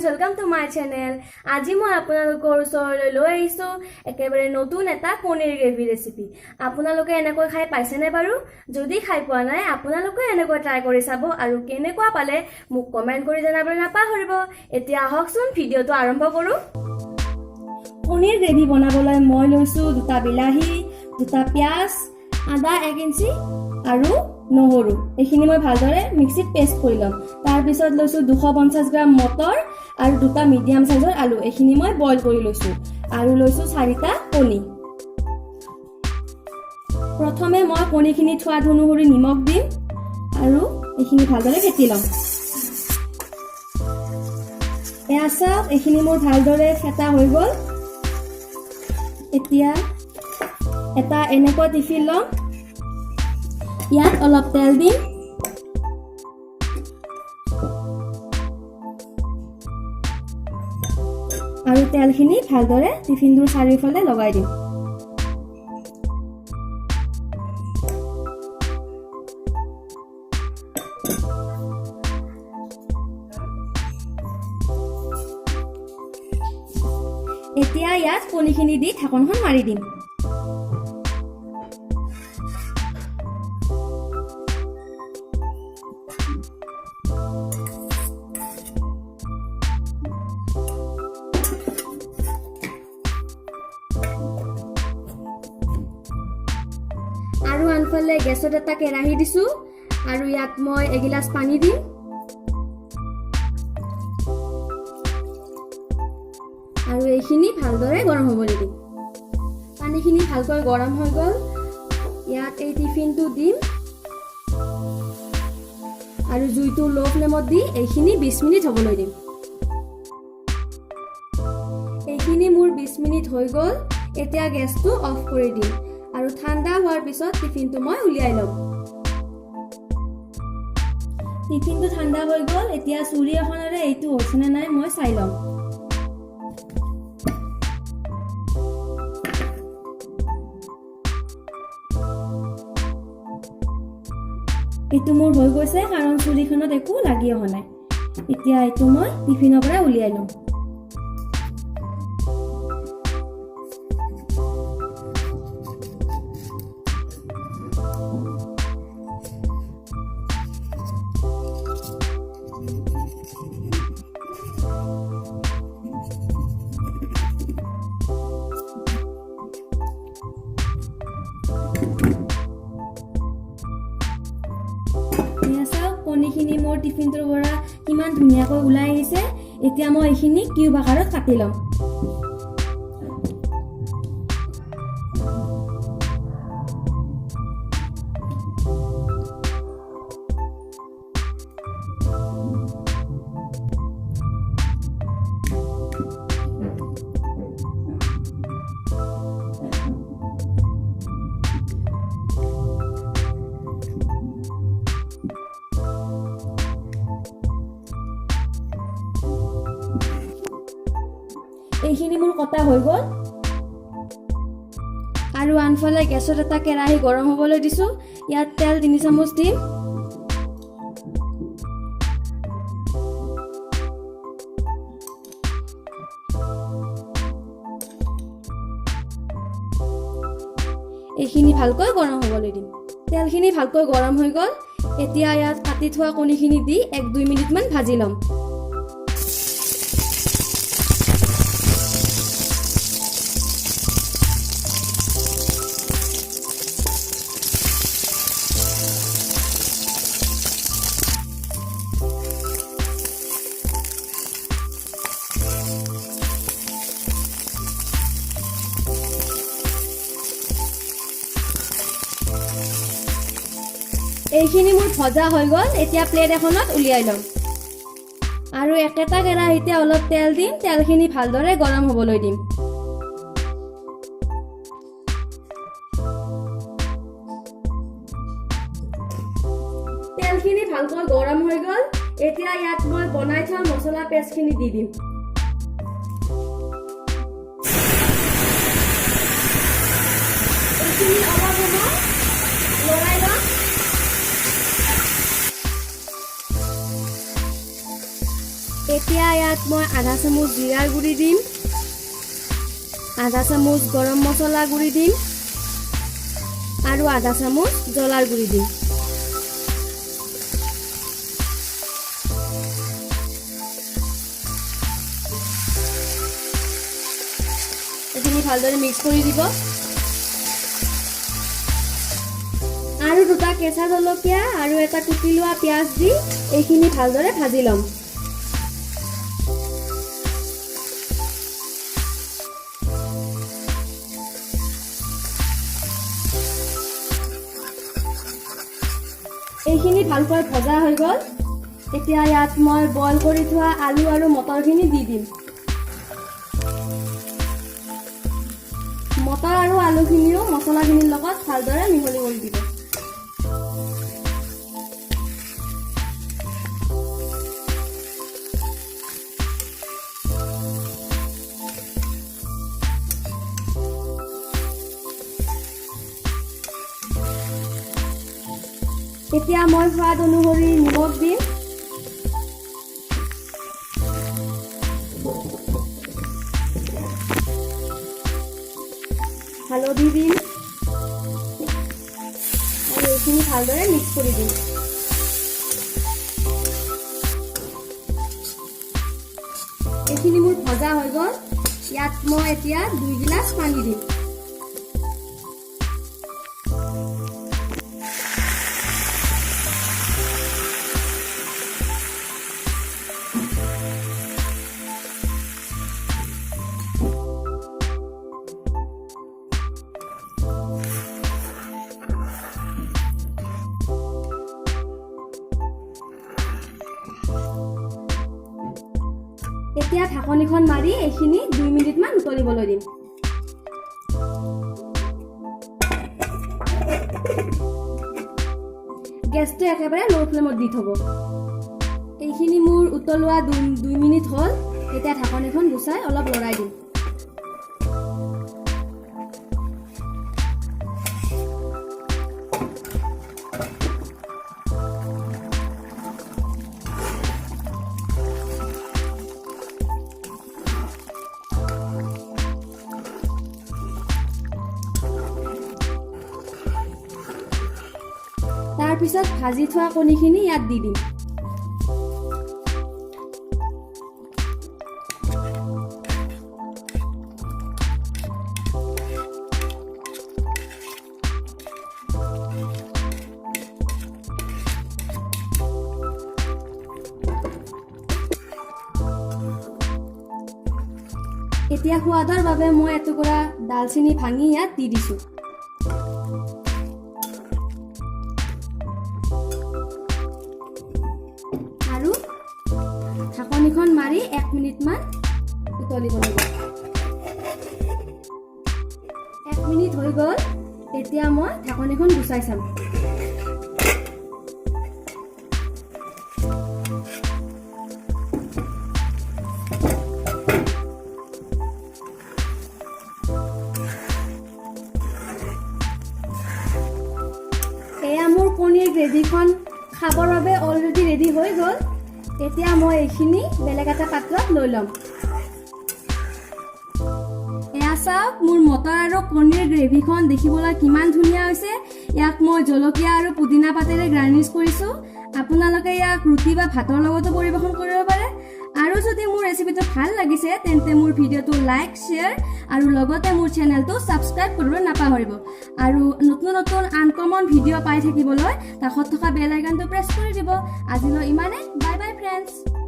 Welcome to my channel. আজি মই আপোনালোকৰ ওচৰলৈ লৈ আহিছোঁ একেবাৰে নতুন এটা পনীৰ গ্ৰেভি ৰেচিপি। আপোনালোকে এনেকৈ খাই পাইছেনে বাৰু? যদি খাই পোৱা নাই আপোনালোকে এনেকৈ ট্ৰাই কৰি চাব আৰু কেনেকুৱা পালে মোক কমেণ্ট কৰি জনাবলৈ নাপাহৰিব। এতিয়া আহকচোন ভিডিঅ'টো আৰম্ভ কৰোঁ। পনীৰ গ্ৰেভি বনাবলৈ মই লৈছোঁ 2টা বিলাহী, 2টা পিঁয়াজ, আদা 1 ইঞ্চি আৰু নহৰু। এইখিনি মই ভালদৰে মিক্সিত পেষ্ট কৰি ল'ম। তাৰপিছত লৈছোঁ 250 গ্ৰাম মটৰ আৰু 2টা মিডিয়াম সাইজৰ আলু। এইখিনি মই বইল কৰি লৈছোঁ আৰু লৈছোঁ 4টা কণী। প্ৰথমে মই কণীখিনি সোৱাদ অনুসৰি নিমখ দিম আৰু এইখিনি ভালদৰে ফেটি ল'ম। এয়া চাওক, এইখিনি মোৰ ভালদৰে ফেটা হৈ গ'ল। এতিয়া এটা এনেকুৱা টিফিন ল'ম। ইয়াত অলপ তেল দিম আৰু তেলখিনি ভালদৰে টিফিনটোৰ চাৰিওফালে লগাই দিম। এতিয়া ইয়াত কণীখিনি দি ঢাকনখন মাৰি দিম। আৰু আনফালে গেছত এটা কেৰাহী দিছোঁ আৰু ইয়াত মই এগিলাচ পানী দিম। আৰু এইখিনি ভালদৰে গৰম হ'বলৈ দিম। পানীখিনি ভালকৈ গৰম হৈ গ'ল। ইয়াত এই টিফিনটো দিম আৰু জুইটো ল' ফ্লেমত দি এইখিনি 20 মিনিট হ'বলৈ দিম। এইখিনি মোৰ 20 মিনিট হৈ গ'ল। এতিয়া গেছটো অফ কৰি দিম আৰু ঠাণ্ডা হোৱাৰ পিছত টিফিনটো মই উলিয়াই ল'ম। টিফিনটো ঠাণ্ডা হৈ গ'ল। এতিয়া চুৰি এখনেৰে এইটো হৈছেনে নাই মই চাই ল'ম। এইটো মোৰ হৈ গৈছে কাৰণ চুৰিখনত একো লাগি অহা নাই। এতিয়া এইটো মই টিফিনৰ পৰা উলিয়াই ল'ম। কণীখিনি মোৰ টিফিনটোৰ পৰা কিমান ধুনীয়াকৈ ওলাই আহিছে। এতিয়া মই এইখিনি কিউব আকাৰত কাটি ল'ম। এইখিনি মোৰ কটা হৈ গ'ল। আৰু আনফালে গেছত এটা কেৰাহী গৰম হ'বলৈ দিছোঁ। ইয়াত তেল 3 চামুচ দিম। এইখিনি ভালকৈ গৰম হ'বলৈ দিম। তেলখিনি ভালকৈ গৰম হৈ গ'ল। এতিয়া ইয়াত কাটি থোৱা কণীখিনি দি 1-2 মিনিটমান ভাজি ল'ম। এইখিনি মোৰ ভজা হৈ গ'ল। এতিয়া প্লেট এখনত উলিয়াই ল'ম আৰু একেটা কেৰাহীতে অলপ তেল দিম। তেলখিনি ভালদৰে গৰম হ'বলৈ দিম। তেলখিনি ভালকৈ গৰম হৈ গ'ল। এতিয়া ইয়াত মই বনাই থোৱা মছলা পেষ্টখিনি দি দিম। এইখিনি অলপ সময় লৰাই ল'ম। এতিয়া ইয়াত মই আধা চামুচ জিৰাৰ গুড়ি দিম, আধা চামুচ গৰম মছলা গুড়ি দিম আৰু আধা চামুচ জ্বলাৰ গুড়ি দিম। এইখিনি ভালদৰে মিক্স কৰি দিব আৰু দুটা কেঁচা জলকীয়া আৰু এটা কুটি লোৱা পিঁয়াজ দি এইখিনি ভালদৰে ভাজি ল'ম। এইখিনি ভালকৈ ভজা হৈ গ'ল। এতিয়া ইয়াত মই বইল কৰি থোৱা আলু আৰু মটৰখিনি দি দিম। মটৰ আৰু আলুখিনিও মছলাখিনিৰ লগত ভালদৰে মিহলি কৰি দিব। এতিয়া মই সোৱাদ অনুসৰি নিমখ দিম, হালধি দিম আৰু এইখিনি ভালদৰে মিক্স কৰি দিম। এইখিনি মোৰ ভজা হৈ গ'ল। ইয়াত মই এতিয়া 2 গিলাচ পানী দিম। এতিয়া ঢাকনিখন মাৰি এইখিনি 2 মিনিটমান উতলিবলৈ দিম। গেছটো একেবাৰে ল' ফ্লেমত দি থ'ব। এইখিনি মোৰ উতলোৱা 2 মিনিট হ'ল। এতিয়া ঢাকনিখন গুচাই অলপ লৰাই দিম। তাৰপিছত ভাজি থোৱা কণীখিনি ইয়াত দি দিম। এতিয়া সোৱাদৰ বাবে মই এটুকুৰা দালচেনি ভাঙি ইয়াত দি দিছোঁ। আৰু ঢাকনিখন মাৰি 1 মিনিটমান উতলিব লাগিব। 1 মিনিট হৈ গ'ল। এতিয়া মই ঢাকনিখন গুচাই চাম। এয়া মোৰ কণীৰ গ্ৰেভিখন খাবৰ বাবে অলৰেডি ৰেডি হৈ গ'ল। এতিয়া মই এইখিনি বেলেগ এটা পাত্ৰত লৈ ল'ম। এয়া চাওক, মোৰ মটৰ আৰু কণীৰ গ্ৰেভিখন দেখিবলৈ কিমান ধুনীয়া হৈছে। ইয়াক মই জলকীয়া আৰু পুদিনা পাতেৰে গাৰ্নিছ কৰিছোঁ। আপোনালোকে ইয়াক ৰুটি বা ভাতৰ লগতো পৰিৱেশন কৰিব পাৰে। আৰু যদি মোৰ ৰেচিপিটো ভাল লাগিছে তেন্তে মোৰ ভিডিঅ'টো লাইক, শ্বেয়াৰ আৰু লগতে মোৰ চেনেলটো ছাবস্ক্ৰাইব কৰিবলৈ নাপাহৰিব। আৰু নতুন নতুন আনকমন ভিডিঅ' পাই থাকিবলৈ কাষত থকা বেল আইকনটো প্ৰেছ কৰি দিব। আজিলৈ ইমানে। Bye bye friends.